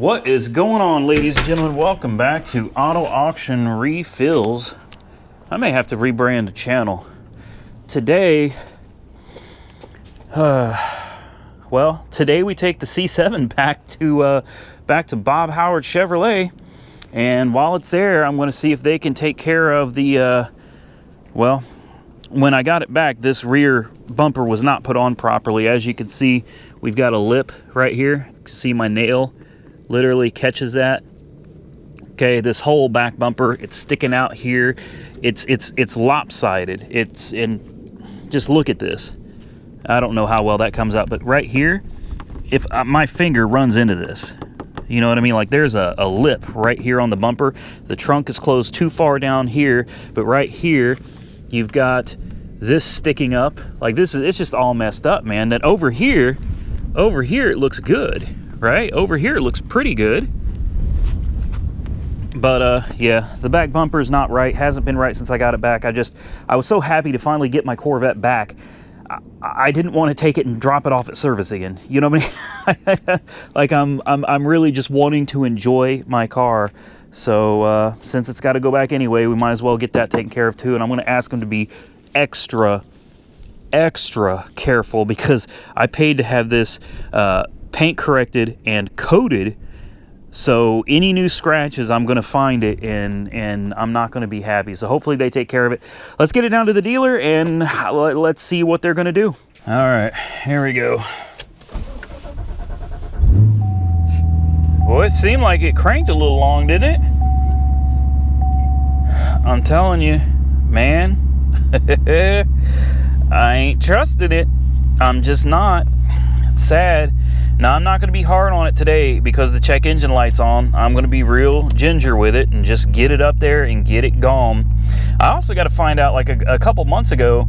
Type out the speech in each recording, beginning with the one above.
What is going on, ladies and gentlemen? Welcome back to Auto Auction Refills. I may have to rebrand the channel. Today, today we take the C7 back to Bob Howard Chevrolet, and while it's there, I'm going to see if they can take care of the, when I got it back, this rear bumper was not put on properly. As you can see, we've got a lip right here. You can see my nail literally catches that. Okay, this whole back bumper, it's sticking out here. It's lopsided. Just look at this. I don't know how well that comes out, but right here, if my finger runs into this, you know what I mean? Like there's a lip right here on the bumper. The trunk is closed too far down here, but right here, you've got this sticking up. Like it's just all messed up, man. Then over here it looks good, right? Over here it looks pretty good. But yeah, the back bumper is not right. Hasn't been right since I got it back. I was so happy to finally get my Corvette back. I didn't want to take it and drop it off at service again. You know what I mean? Like I'm really just wanting to enjoy my car. So since it's got to go back anyway, we might as well get that taken care of too. And I'm going to ask them to be extra careful, because I paid to have this paint corrected and coated. So any new scratches, I'm going to find it, and I'm not going to be happy. So hopefully they take care of it. Let's get it down to the dealer and let's see what they're going to do. All right, here we go. Boy, it seemed like it cranked a little long, didn't it? I'm telling you, man, I ain't trusted it. I'm just not. It's sad. Now, I'm not going to be hard on it today because the check engine light's on. I'm going to be real ginger with it and just get it up there and get it gone. I also got to find out, like a couple months ago,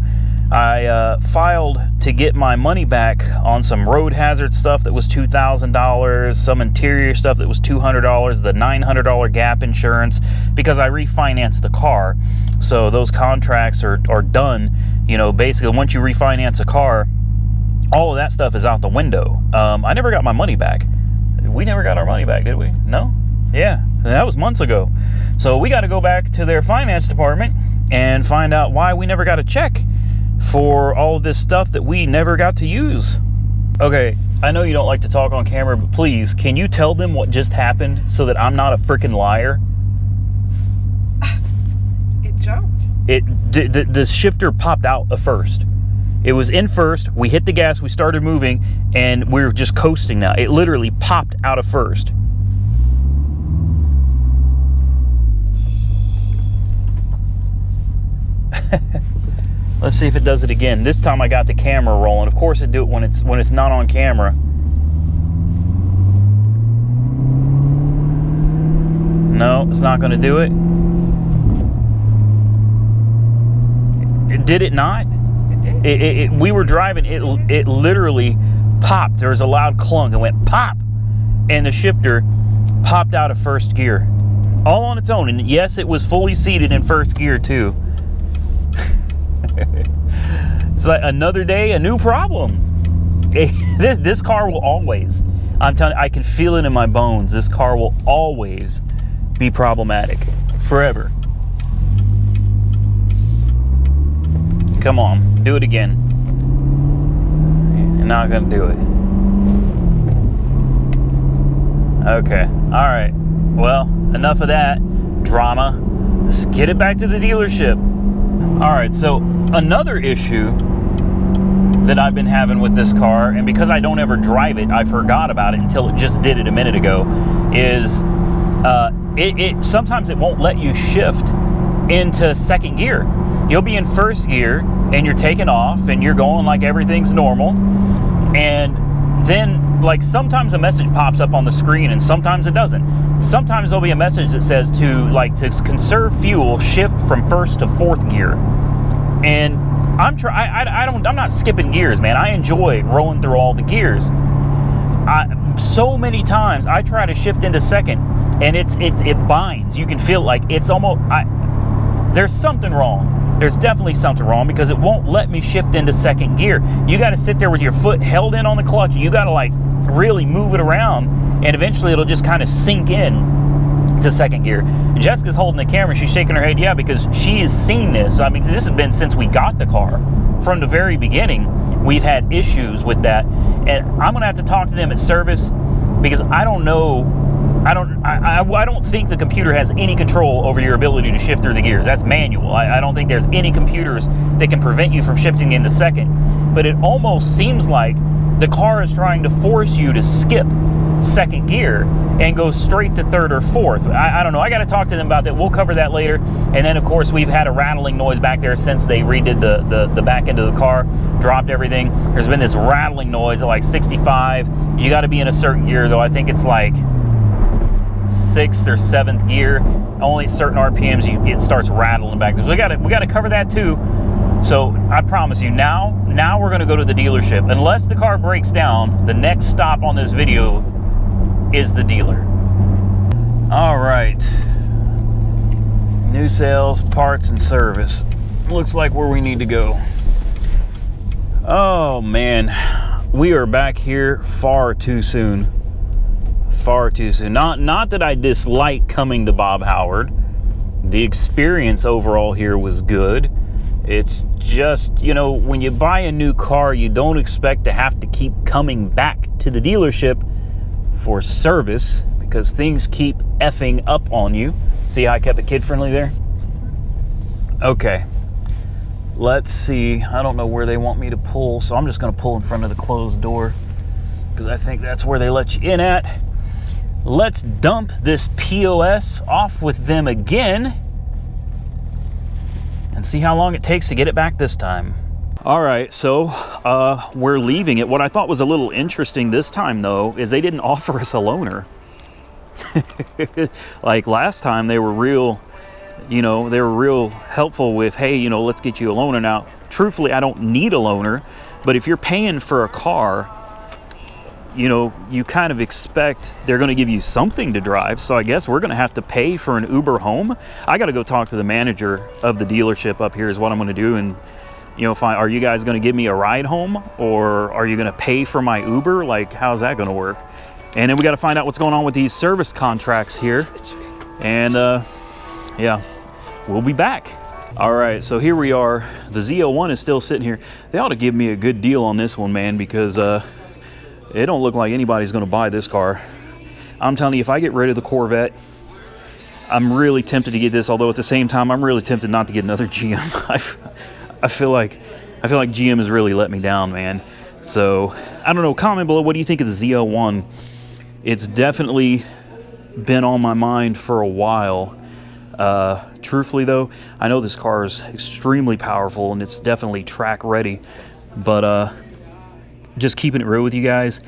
I filed to get my money back on some road hazard stuff that was $2,000, some interior stuff that was $200, the $900 gap insurance, because I refinanced the car. So those contracts are done. You know, basically once you refinance a car, all of that stuff is out the window. I never got my money back. We never got our money back, did we? No? Yeah, that was months ago. So we got to go back to their finance department and find out why we never got a check for all of this stuff that we never got to use. Okay, I know you don't like to talk on camera, but please, can you tell them what just happened so that I'm not a freaking liar? It jumped. The shifter popped out at first. It was in first, we hit the gas, we started moving, and we were just coasting now. It literally popped out of first. Let's see if it does it again. This time I got the camera rolling. Of course it do it when it's not on camera. No, it's not gonna do it. Did it not? We were driving, it literally popped. There was a loud clunk. It went pop, and the shifter popped out of first gear all on its own. And yes, it was fully seated in first gear too. It's like another day, a new problem. This car will always, I'm telling you, I can feel it in my bones. This car will always be problematic, forever. Come on, do it again. You're not gonna do it. Okay, all right. Well, enough of that drama. Let's get it back to the dealership. All right, so another issue that I've been having with this car, and because I don't ever drive it, I forgot about it until it just did it a minute ago, is sometimes it won't let you shift into second gear. You'll be in first gear and you're taking off and you're going like everything's normal, and then like sometimes a message pops up on the screen and sometimes it doesn't. Sometimes there'll be a message that says to conserve fuel, shift from first to fourth gear. And I'm not skipping gears, man. I enjoy rolling through all the gears. So many times I try to shift into second and it binds. You can feel like it's almost, there's something wrong. There's definitely something wrong because it won't let me shift into second gear. You got to sit there with your foot held in on the clutch. You got to like really move it around and eventually it'll just kind of sink in to second gear. And Jessica's holding the camera, she's shaking her head, yeah, because she has seen this. I mean, this has been since we got the car. From the very beginning, we've had issues with that. And I'm gonna have to talk to them at service, because I don't know, I don't think the computer has any control over your ability to shift through the gears. That's manual. I don't think there's any computers that can prevent you from shifting into second. But it almost seems like the car is trying to force you to skip second gear and go straight to third or fourth. I don't know. I got to talk to them about that. We'll cover that later. And then, of course, we've had a rattling noise back there since they redid the back end of the car, dropped everything. There's been this rattling noise at like 65. You got to be in a certain gear, though. I think it's like 6th or 7th gear. Only at certain RPMs it starts rattling back there. So we got to cover that too. So I promise you, now we're going to go to the dealership. Unless the car breaks down, the next stop on this video is the dealer. All right, new sales, parts, and service. Looks like where we need to go. Oh man, we are back here far too soon. Far too soon. Not that I dislike coming to Bob Howard. The experience overall here was good. It's just, you know, when you buy a new car, you don't expect to have to keep coming back to the dealership for service, because things keep effing up on you. See how I kept it kid-friendly there? Okay. Let's see. I don't know where they want me to pull, so I'm just going to pull in front of the closed door, because I think that's where they let you in at. Let's dump this POS off with them again and see how long it takes to get it back this time. All right, so we're leaving it. What I thought was a little interesting this time, though, is they didn't offer us a loaner. Like last time, they were real, you know, they were real helpful with, hey, you know, let's get you a loaner. Now, truthfully, I don't need a loaner, but if you're paying for a car, you know, you kind of expect they're going to give you something to drive. So I guess we're going to have to pay for an Uber home. I got to go talk to the manager of the dealership up here is what I'm going to do. And, you know, are you guys going to give me a ride home, or are you going to pay for my Uber? Like, how's that going to work? And then we got to find out what's going on with these service contracts here. And yeah, we'll be back. All right, so here we are. The Z01 is still sitting here. They ought to give me a good deal on this one, man, because it don't look like anybody's going to buy this car. I'm telling you, if I get rid of the Corvette, I'm really tempted to get this, although at the same time, I'm really tempted not to get another GM. I feel like GM has really let me down, man. So, I don't know, comment below, what do you think of the Z01? It's definitely been on my mind for a while. Truthfully, though, I know this car is extremely powerful, and it's definitely track ready, but just keeping it real with you guys,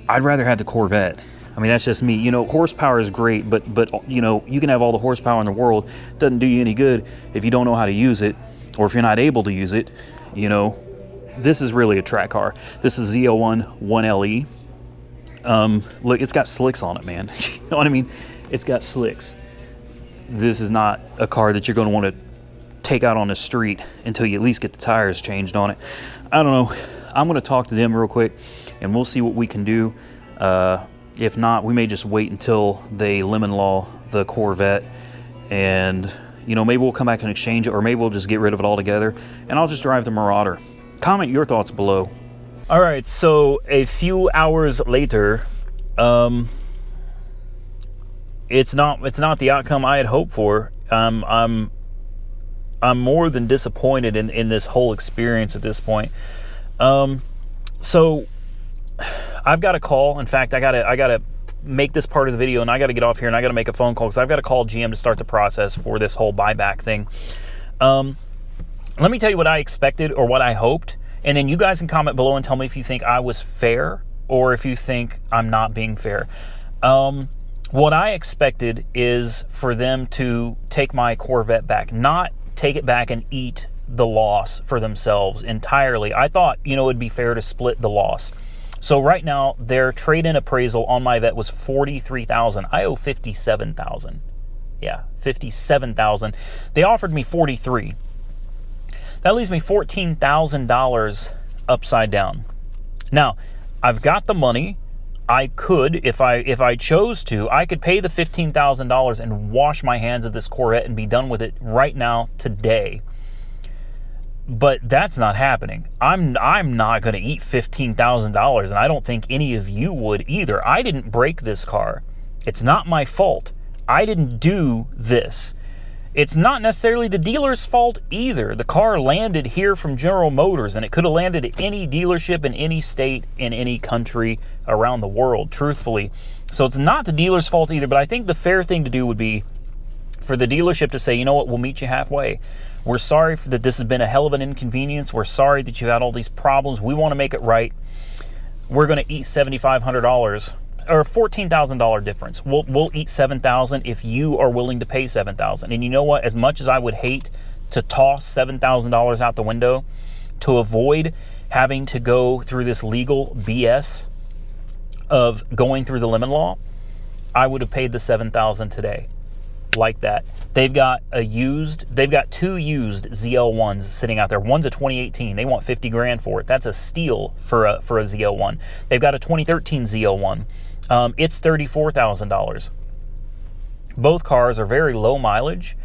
I'd rather have the Corvette. I mean, that's just me. You know, horsepower is great, but you know, you can have all the horsepower in the world. It doesn't do you any good if you don't know how to use it, or if you're not able to use it. You know, this is really a track car. This is Z01 1LE. Look, it's got slicks on it, man. You know what I mean? It's got slicks. This is not a car that you're going to want to take out on the street until you at least get the tires changed on it. I don't know. I'm going to talk to them real quick, and we'll see what we can do. If not, we may just wait until they lemon law the Corvette, and, you know, maybe we'll come back and exchange it, or maybe we'll just get rid of it altogether, and I'll just drive the Marauder. Comment your thoughts below. All right, so a few hours later, it's not the outcome I had hoped for. I'm more than disappointed in this whole experience at this point. So I've got to call. In fact, I gotta make this part of the video, and I got to get off here, and I got to make a phone call, because I've got to call GM to start the process for this whole buyback thing. Let me tell you what I expected, or what I hoped, and then you guys can comment below and tell me if you think I was fair, or if you think I'm not being fair. What I expected is for them to take my Corvette back, not take it back and eat the loss for themselves entirely. I thought, you know, it'd be fair to split the loss. So right now, their trade-in appraisal on my Vette was $43,000. I owe $57,000. Yeah, $57,000. They offered me $43,000. That leaves me $14,000 upside down. Now, I've got the money. I could, if I chose to, I could pay the $15,000 and wash my hands of this Corvette and be done with it right now, today. But that's not happening. I'm not going to eat $15,000, and I don't think any of you would either. I didn't break this car. It's not my fault. I didn't do this. It's not necessarily the dealer's fault either. The car landed here from General Motors, and it could have landed at any dealership in any state, in any country around the world, truthfully. So it's not the dealer's fault either, but I think the fair thing to do would be for the dealership to say, you know what, we'll meet you halfway. We're sorry that this has been a hell of an inconvenience. We're sorry that you had all these problems. We want to make it right. We're going to eat $7,500 or $14,000 difference. We'll eat $7,000 if you are willing to pay $7,000. And you know what? As much as I would hate to toss $7,000 out the window to avoid having to go through this legal BS of going through the lemon law, I would have paid the $7,000 today. Like that. They've got two used ZL1s sitting out there. One's a 2018. They want 50 grand for it. That's a steal for a ZL1. They've got a 2013 ZL1. It's $34,000. Both cars are very low mileage,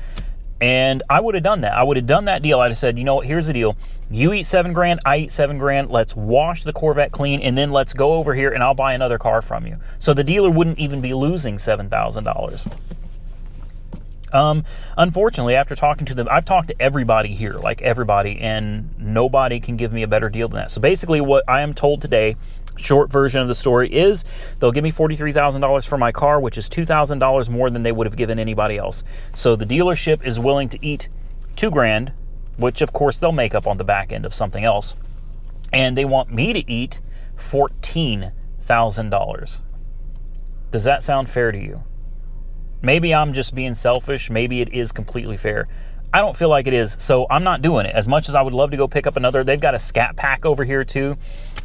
and I would have done that. I would have done that deal. I'd have said, you know what, here's the deal. You eat 7 grand, I eat 7 grand. Let's wash the Corvette clean, and then let's go over here and I'll buy another car from you. So the dealer wouldn't even be losing $7,000. Unfortunately, after talking to them, I've talked to everybody here, like everybody, and nobody can give me a better deal than that. So basically what I am told today, short version of the story, is they'll give me $43,000 for my car, which is $2,000 more than they would have given anybody else. So the dealership is willing to eat 2 grand, which of course they'll make up on the back end of something else. And they want me to eat $14,000. Does that sound fair to you? Maybe I'm just being selfish. Maybe it is completely fair. I don't feel like it is, so I'm not doing it. As much as I would love to go pick up another, they've got a Scat Pack over here too.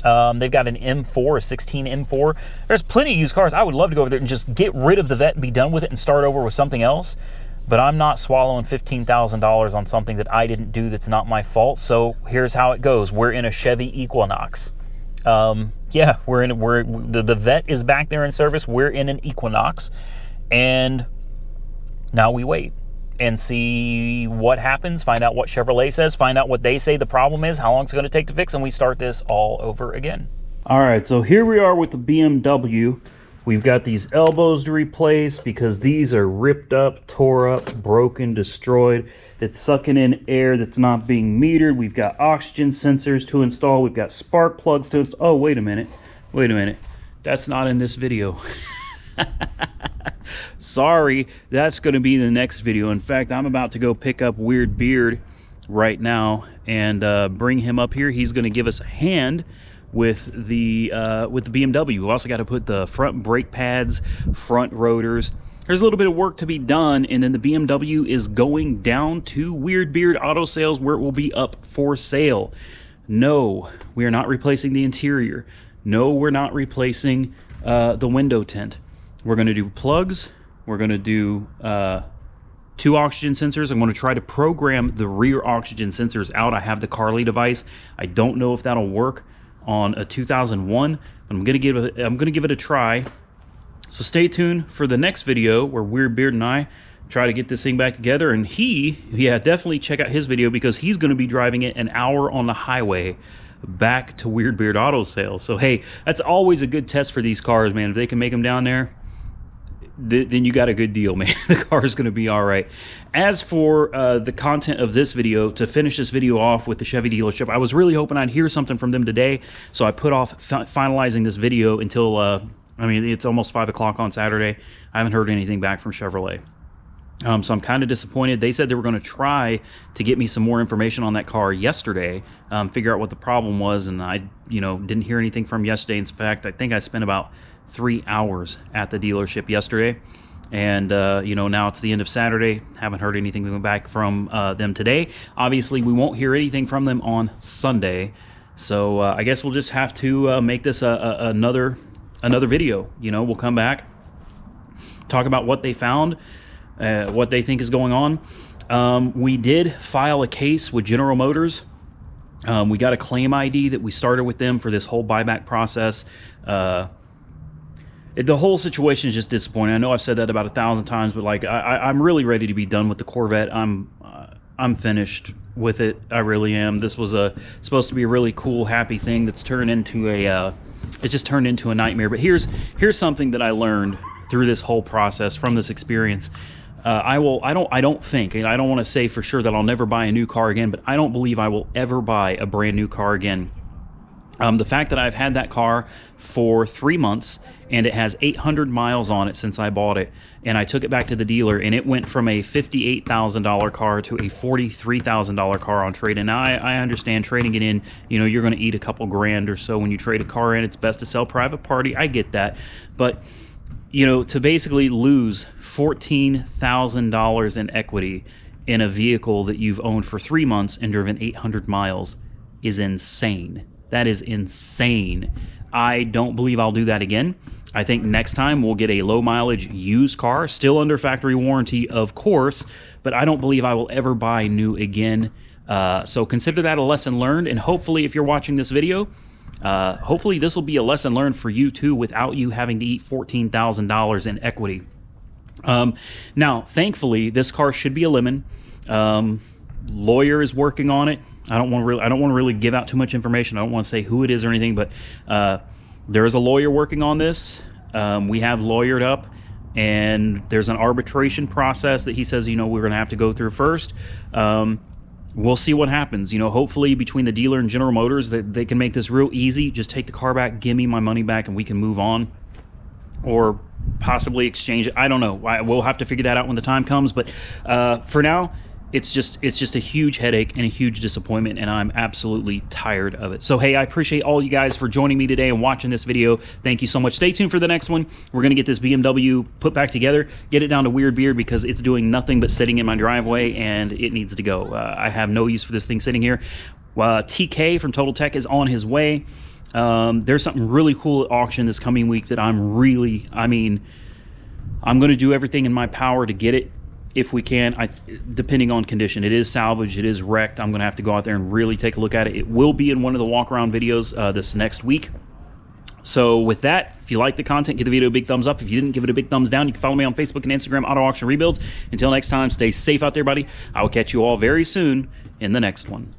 They've got an M4, a 16 M4. There's plenty of used cars. I would love to go over there and just get rid of the Vette and be done with it and start over with something else. But I'm not swallowing $15,000 on something that I didn't do that's not my fault. So here's how it goes. We're in a Chevy Equinox. Yeah, the Vette is back there in service. We're in an Equinox. And now we wait and see what happens, find out what Chevrolet says, find out what they say the problem is, how long it's going to take to fix, and we start this all over again. All right, so here we are with the BMW. We've got these elbows to replace because these are ripped up, tore up, broken, destroyed. It's sucking in air that's not being metered. We've got oxygen sensors to install. We've got spark plugs to install. Oh, wait a minute. That's not in this video. Sorry, that's going to be the next video. In fact, I'm about to go pick up Weird Beard right now and bring him up here. He's going to give us a hand with the BMW. We've also got to put the front brake pads, front rotors. There's a little bit of work to be done, and then the BMW is going down to Weird Beard Auto Sales, where it will be up for sale. No, we are not replacing the interior. No, we're not replacing the window tint. We're going to do plugs. We're going to do 2 oxygen sensors. I'm going to try to program the rear oxygen sensors out. I have the Carly device. I don't know if that'll work on a 2001, but I'm going to give it a try. So stay tuned for the next video where Weird Beard and I try to get this thing back together. And yeah, definitely check out his video because he's going to be driving it an hour on the highway back to Weird Beard Auto Sales. So hey, that's always a good test for these cars, man. If they can make them down there, then you got a good deal, man. The car is going to be all right. As for the content of this video, to finish this video off with the Chevy dealership, I was really hoping I'd hear something from them today, so I put off finalizing this video until, I mean, it's almost 5 o'clock on Saturday. I haven't heard anything back from Chevrolet. So I'm kind of disappointed. They said they were going to try to get me some more information on that car yesterday, figure out what the problem was, and I, didn't hear anything from yesterday. In fact, I think I spent about 3 hours at the dealership yesterday, and now it's the end of Saturday. Haven't heard anything back from them today. Obviously, we won't hear anything from them on Sunday, so I guess we'll just have to make this another video. We'll come back, talk about what they found, what they think is going on. We did file a case with General Motors. We got a claim ID that we started with them for this whole buyback process. The whole situation is just disappointing. I know I've said that about 1,000 times, but like I'm really ready to be done with the Corvette. I'm finished with it. I really am. This was supposed to be a really cool, happy thing that's turned into it's just turned into a nightmare. But here's something that I learned through this whole process from this experience. I don't think, and I don't want to say for sure that I'll never buy a new car again, but I don't believe I will ever buy a brand new car again. The fact that I've had that car for 3 months and it has 800 miles on it since I bought it, and I took it back to the dealer, and it went from a $58,000 car to a $43,000 car on trade-in. Now, I understand trading it in, you know, you're going to eat a couple grand or so when you trade a car in. It's best to sell private party. I get that. But, you know, to basically lose $14,000 in equity in a vehicle that you've owned for 3 months and driven 800 miles is insane. That is insane. I don't believe I'll do that again. I think next time we'll get a low mileage used car, still under factory warranty, of course, but I don't believe I will ever buy new again. So consider that a lesson learned, and hopefully if you're watching this video, hopefully this will be a lesson learned for you too, without you having to eat $14,000 in equity. Now, thankfully, this car should be a lemon. Lawyer is working on it. I don't want to really give out too much information. I don't want to say who it is or anything, but there is a lawyer working on this. We have lawyered up, and there's an arbitration process that he says, you know, we're going to have to go through first. We'll see what happens. You know, hopefully between the dealer and General Motors, that they can make this real easy. Just take the car back, give me my money back, and we can move on, or possibly exchange it. I don't know. We'll have to figure that out when the time comes. But for now, it's just a huge headache and a huge disappointment, and I'm absolutely tired of it. So hey, I appreciate all you guys for joining me today and watching this video. Thank you so much. Stay tuned for the next one. We're gonna get this BMW put back together, get it down to Weird Beard, because it's doing nothing but sitting in my driveway and it needs to go. I have no use for this thing sitting here. TK from Total Tech is on his way. There's something really cool at auction this coming week that I'm gonna do everything in my power to get it. If we can, depending on condition. It is salvaged, it is wrecked. I'm gonna have to go out there and really take a look at it. It will be in one of the walk around videos this next week. So with that, if you like the content, give the video a big thumbs up. If you didn't, give it a big thumbs down. You can follow me on Facebook and Instagram, Auto Auction Rebuilds. Until next time, stay safe out there, buddy. I will catch you all very soon in the next one.